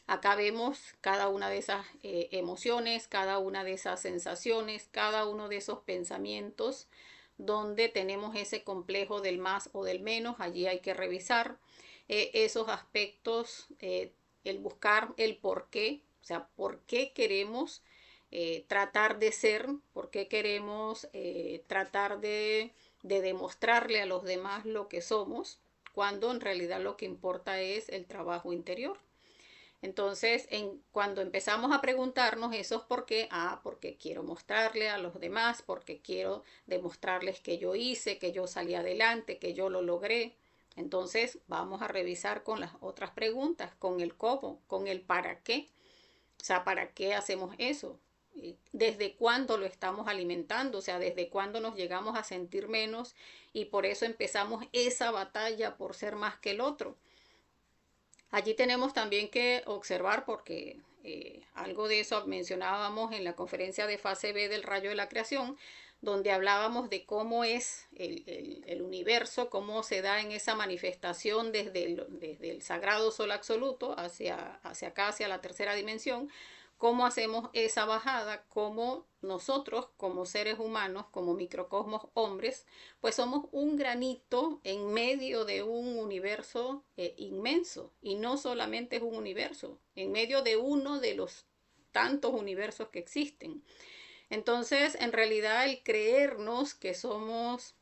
Acá vemos cada una de esas emociones, cada una de esas sensaciones, cada uno de esos pensamientos donde tenemos ese complejo del más o del menos. Allí hay que revisar esos aspectos, el buscar el por qué, o sea, por qué queremos tratar de ser, por qué queremos tratar de demostrarle a los demás lo que somos, cuando en realidad lo que importa es el trabajo interior. Entonces, cuando empezamos a preguntarnos eso es porque, porque quiero mostrarle a los demás, porque quiero demostrarles que yo hice, que yo salí adelante, que yo lo logré. Entonces, vamos a revisar con las otras preguntas, con el cómo, con el para qué. O sea, ¿para qué hacemos eso? ¿Desde cuándo lo estamos alimentando? O sea, ¿desde cuándo nos llegamos a sentir menos y por eso empezamos esa batalla por ser más que el otro? Allí tenemos también que observar, porque algo de eso mencionábamos en la conferencia de fase B del rayo de la creación, donde hablábamos de cómo es el universo, cómo se da en esa manifestación desde el sagrado sol absoluto hacia acá, hacia la tercera dimensión, cómo hacemos esa bajada, cómo nosotros como seres humanos, como microcosmos hombres, pues somos un granito en medio de un universo inmenso. Y no solamente es un universo, en medio de uno de los tantos universos que existen. Entonces, en realidad, el creernos que somos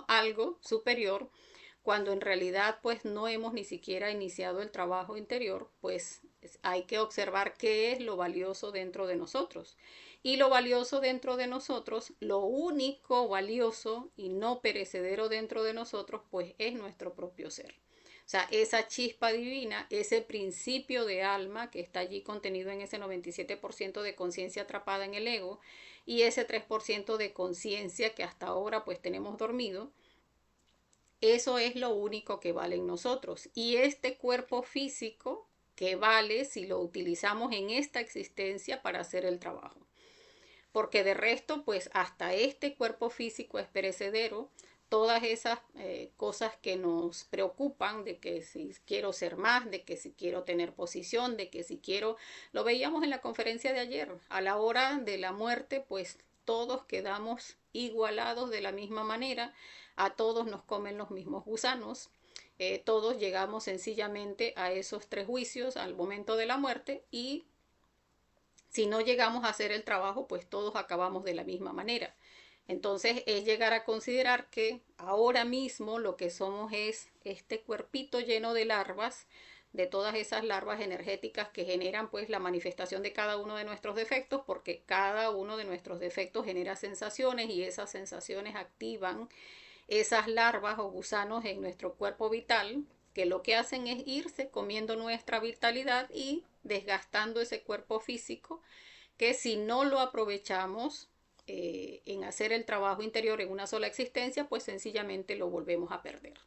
algo superior, cuando en realidad pues no hemos ni siquiera iniciado el trabajo interior, pues hay que observar qué es lo valioso dentro de nosotros. Y lo valioso dentro de nosotros, lo único valioso y no perecedero dentro de nosotros, pues es nuestro propio ser. O sea, esa chispa divina, ese principio de alma que está allí contenido en ese 97% de conciencia atrapada en el ego y ese 3% de conciencia que hasta ahora pues tenemos dormido, eso es lo único que vale en nosotros. Y este cuerpo físico que vale si lo utilizamos en esta existencia para hacer el trabajo. Porque de resto, pues hasta este cuerpo físico es perecedero. Todas esas cosas que nos preocupan, de que si quiero ser más, de que si quiero tener posición, de que si quiero, lo veíamos en la conferencia de ayer, a la hora de la muerte, pues todos quedamos igualados de la misma manera, a todos nos comen los mismos gusanos, todos llegamos sencillamente a esos tres juicios al momento de la muerte y si no llegamos a hacer el trabajo, pues todos acabamos de la misma manera. Entonces es llegar a considerar que ahora mismo lo que somos es este cuerpito lleno de larvas, de todas esas larvas energéticas que generan pues la manifestación de cada uno de nuestros defectos, porque cada uno de nuestros defectos genera sensaciones y esas sensaciones activan esas larvas o gusanos en nuestro cuerpo vital, que lo que hacen es irse comiendo nuestra vitalidad y desgastando ese cuerpo físico, que si no lo aprovechamos en hacer el trabajo interior en una sola existencia, pues sencillamente lo volvemos a perder.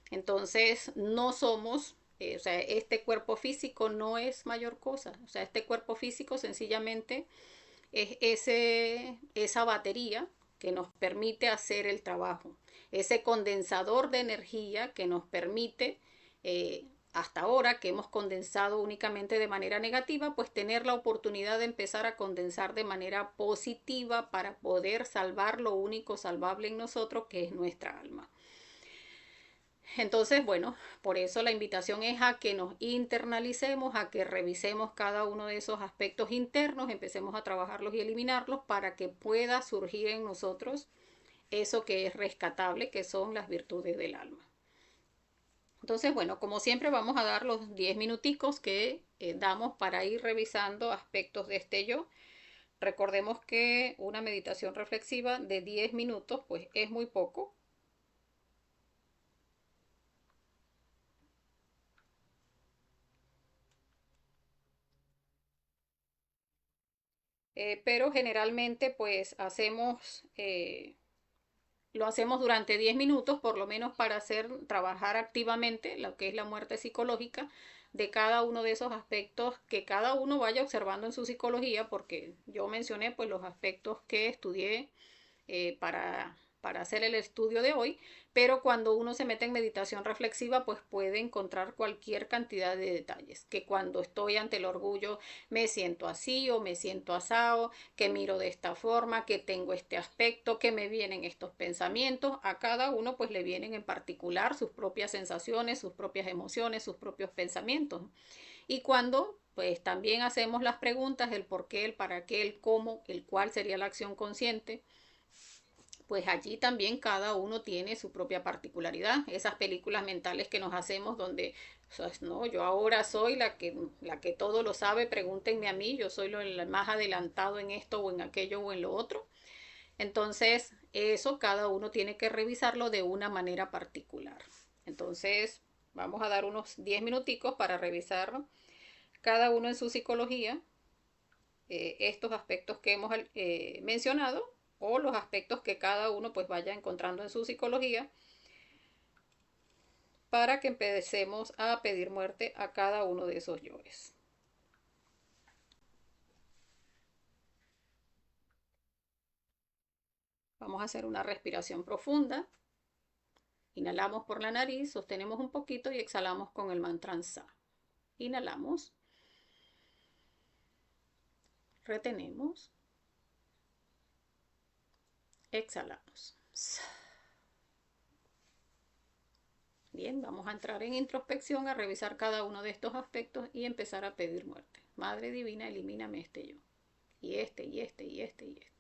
Entonces, no somos, o sea, este cuerpo físico no es mayor cosa. O sea, este cuerpo físico sencillamente es esa batería que nos permite hacer el trabajo, ese condensador de energía que nos permite, hasta ahora que hemos condensado únicamente de manera negativa, pues tener la oportunidad de empezar a condensar de manera positiva para poder salvar lo único salvable en nosotros, que es nuestra alma. Entonces, bueno, por eso la invitación es a que nos internalicemos, a que revisemos cada uno de esos aspectos internos, empecemos a trabajarlos y eliminarlos para que pueda surgir en nosotros eso que es rescatable, que son las virtudes del alma. Entonces, bueno, como siempre vamos a dar los 10 minuticos que damos para ir revisando aspectos de este yo. Recordemos que una meditación reflexiva de 10 minutos pues es muy poco, pero generalmente pues lo hacemos durante 10 minutos, por lo menos para trabajar activamente lo que es la muerte psicológica de cada uno de esos aspectos que cada uno vaya observando en su psicología, porque yo mencioné pues los aspectos que estudié para hacer el estudio de hoy, pero cuando uno se mete en meditación reflexiva, pues puede encontrar cualquier cantidad de detalles, que cuando estoy ante el orgullo me siento así o me siento asado, que miro de esta forma, que tengo este aspecto, que me vienen estos pensamientos, a cada uno pues le vienen en particular sus propias sensaciones, sus propias emociones, sus propios pensamientos. Y cuando pues también hacemos las preguntas, el por qué, el para qué, el cómo, el cuál sería la acción consciente, pues allí también cada uno tiene su propia particularidad. Esas películas mentales que nos hacemos donde, no, yo ahora soy la que todo lo sabe, pregúntenme a mí, yo soy el más adelantado en esto o en aquello o en lo otro. Entonces, eso cada uno tiene que revisarlo de una manera particular. Entonces, vamos a dar unos 10 minuticos para revisar cada uno en su psicología estos aspectos que hemos mencionado o los aspectos que cada uno pues vaya encontrando en su psicología para que empecemos a pedir muerte a cada uno de esos yoes. Vamos a hacer una respiración profunda. Inhalamos por la nariz, sostenemos un poquito y exhalamos con el mantra Sa. Inhalamos, retenemos, exhalamos. Bien, vamos a entrar en introspección, a revisar cada uno de estos aspectos y empezar a pedir muerte. Madre Divina, elimíname este yo. Y este, y este, y este, y este.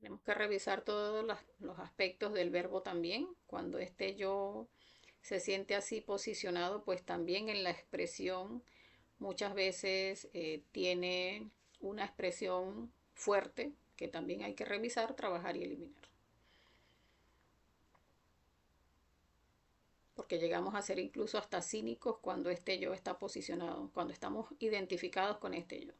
Tenemos que revisar todos los aspectos del verbo también. Cuando este yo se siente así posicionado, pues también en la expresión muchas veces tiene una expresión fuerte que también hay que revisar, trabajar y eliminar. Porque llegamos a ser incluso hasta cínicos cuando este yo está posicionado, cuando estamos identificados con este yo.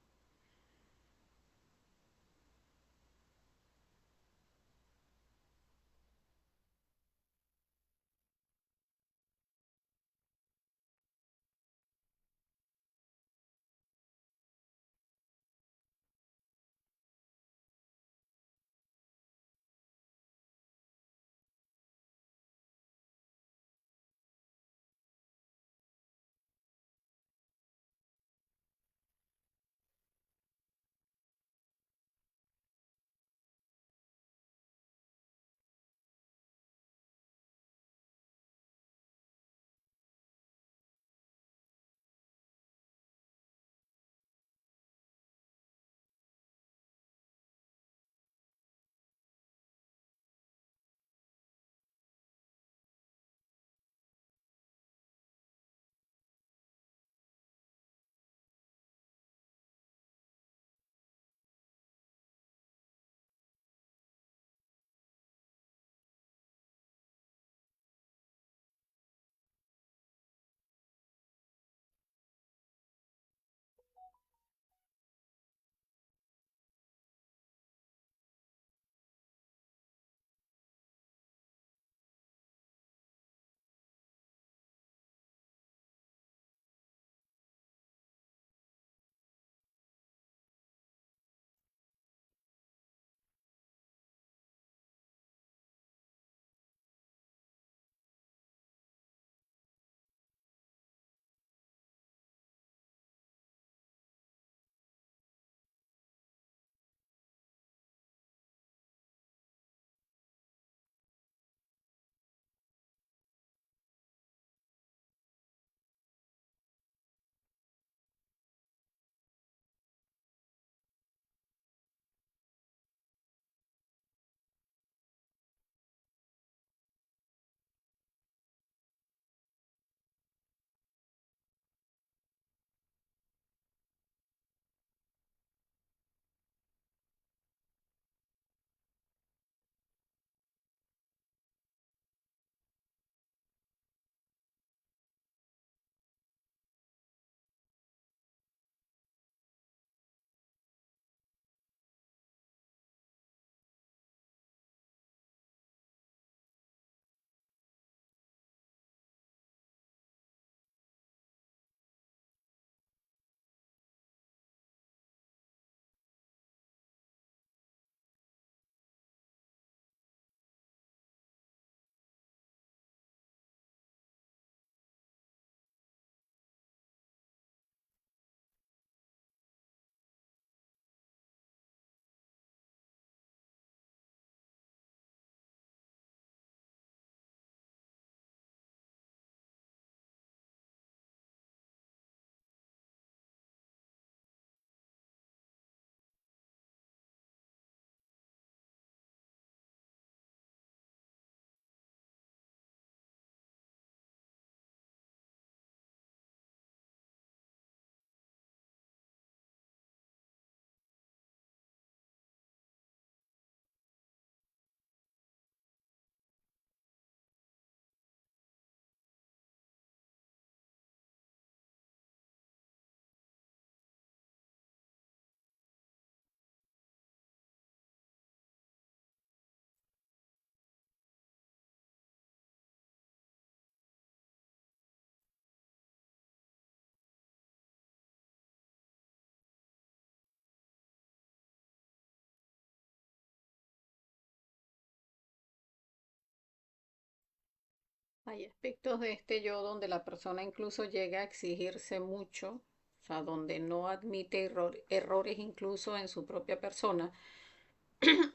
Hay aspectos de este yo donde la persona incluso llega a exigirse mucho, o sea, donde no admite errores incluso en su propia persona.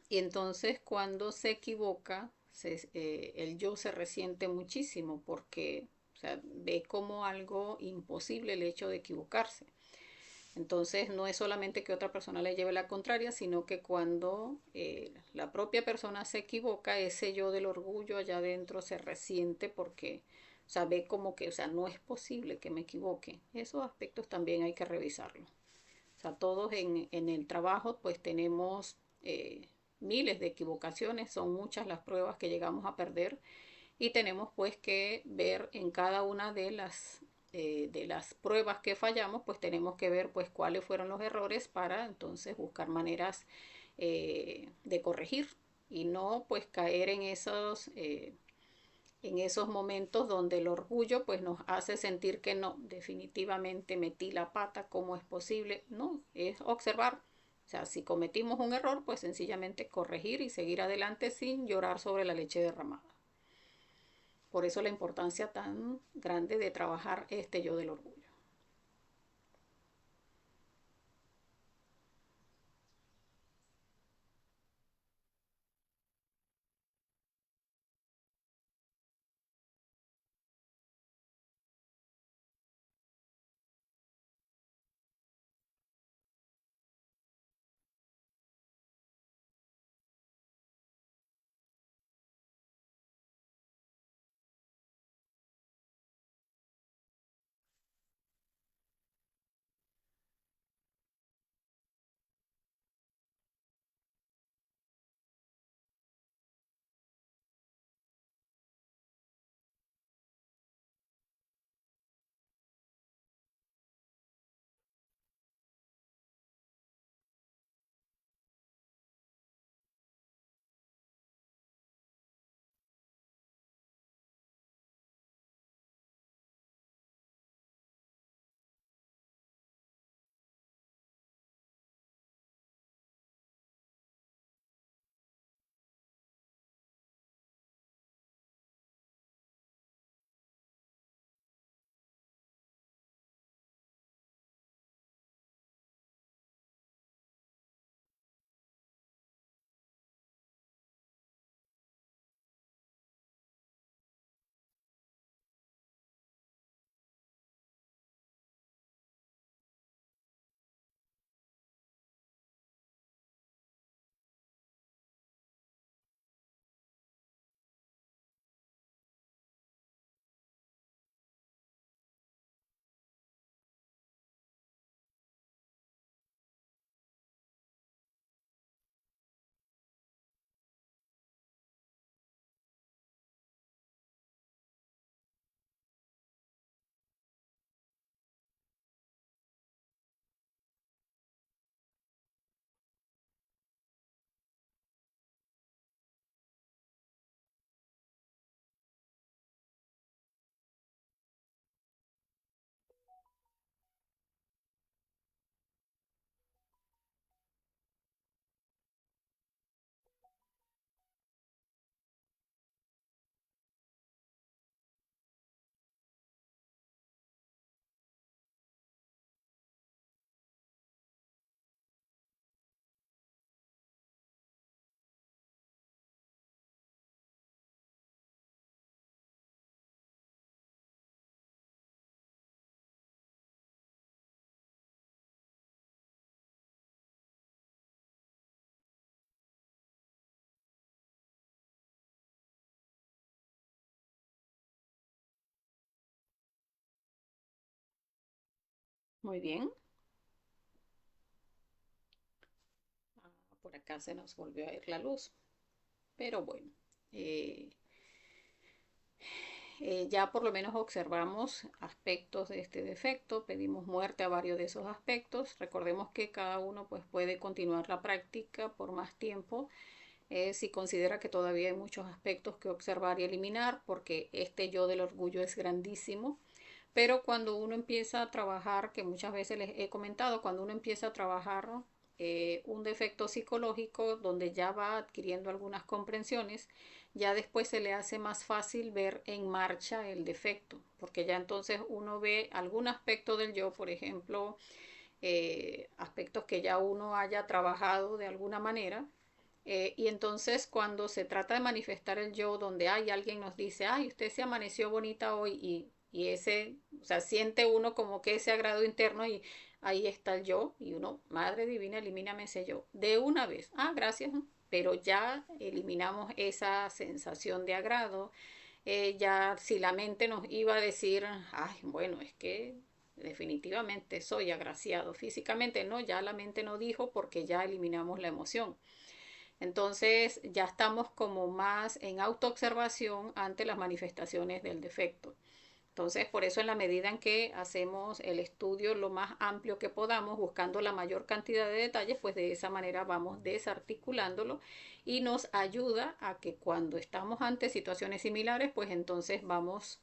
Y entonces cuando se equivoca, el yo se resiente muchísimo porque, o sea, ve como algo imposible el hecho de equivocarse. Entonces no es solamente que otra persona le lleve la contraria, sino que cuando la propia persona se equivoca, ese yo del orgullo allá adentro se resiente porque, o sea, ve como que, o sea, no es posible que me equivoque. Esos aspectos también hay que revisarlos. O sea, todos en el trabajo pues tenemos miles de equivocaciones, son muchas las pruebas que llegamos a perder y tenemos pues que ver en cada una de las pruebas que fallamos, pues tenemos que ver pues cuáles fueron los errores para entonces buscar maneras de corregir y no pues caer en esos momentos donde el orgullo pues nos hace sentir que no, definitivamente metí la pata, ¿cómo es posible? No, es observar. O sea, si cometimos un error, pues sencillamente corregir y seguir adelante sin llorar sobre la leche derramada. Por eso la importancia tan grande de trabajar este yo del orgullo. Muy bien. Ah, por acá se nos volvió a ir la luz. Pero bueno, eh, ya por lo menos observamos aspectos de este defecto, pedimos muerte a varios de esos aspectos. Recordemos que cada uno pues, puede continuar la práctica por más tiempo si considera que todavía hay muchos aspectos que observar y eliminar, porque este yo del orgullo es grandísimo. Pero cuando uno empieza a trabajar, que muchas veces les he comentado, cuando uno empieza a trabajar un defecto psicológico donde ya va adquiriendo algunas comprensiones, ya después se le hace más fácil ver en marcha el defecto, porque ya entonces uno ve algún aspecto del yo, por ejemplo, aspectos que ya uno haya trabajado de alguna manera. Y entonces cuando se trata de manifestar el yo, donde hay alguien nos dice, ay, usted se amaneció bonita hoy y ese, o sea, siente uno como que ese agrado interno y ahí está el yo y uno, Madre Divina, elimíname ese yo. De una vez, ah, gracias, pero ya eliminamos esa sensación de agrado. Ya si la mente nos iba a decir, ay, bueno, es que definitivamente soy agraciado físicamente, no, ya la mente no dijo porque ya eliminamos la emoción. Entonces ya estamos como más en autoobservación ante las manifestaciones del defecto. Entonces, por eso en la medida en que hacemos el estudio lo más amplio que podamos, buscando la mayor cantidad de detalles, pues de esa manera vamos desarticulándolo y nos ayuda a que cuando estamos ante situaciones similares, pues entonces vamos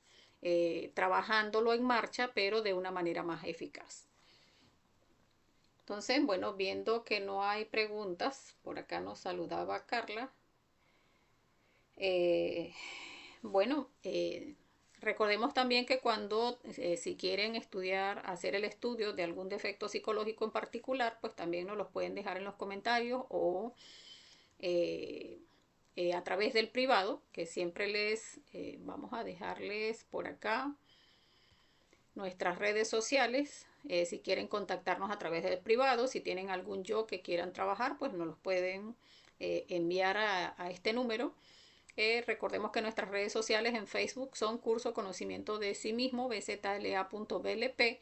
trabajándolo en marcha, pero de una manera más eficaz. Entonces, bueno, viendo que no hay preguntas, por acá nos saludaba Carla. Eh, bueno, recordemos también que cuando, si quieren estudiar, hacer el estudio de algún defecto psicológico en particular, pues también nos los pueden dejar en los comentarios o eh, a través del privado, que siempre vamos a dejarles por acá nuestras redes sociales. Si quieren contactarnos a través del privado, si tienen algún yo que quieran trabajar, pues nos los pueden enviar a este número. Recordemos que nuestras redes sociales en Facebook son Curso Conocimiento de Sí Mismo, bzla.blp,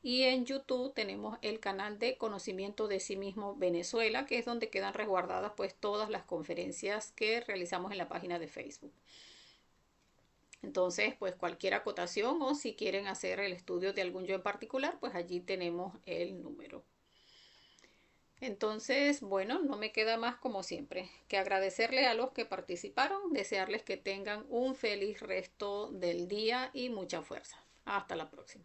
y en YouTube tenemos el canal de Conocimiento de Sí Mismo Venezuela, que es donde quedan resguardadas pues todas las conferencias que realizamos en la página de Facebook. Entonces, pues cualquier acotación o si quieren hacer el estudio de algún yo en particular, pues allí tenemos el número. Entonces, bueno, no me queda más como siempre que agradecerle a los que participaron, desearles que tengan un feliz resto del día y mucha fuerza. Hasta la próxima.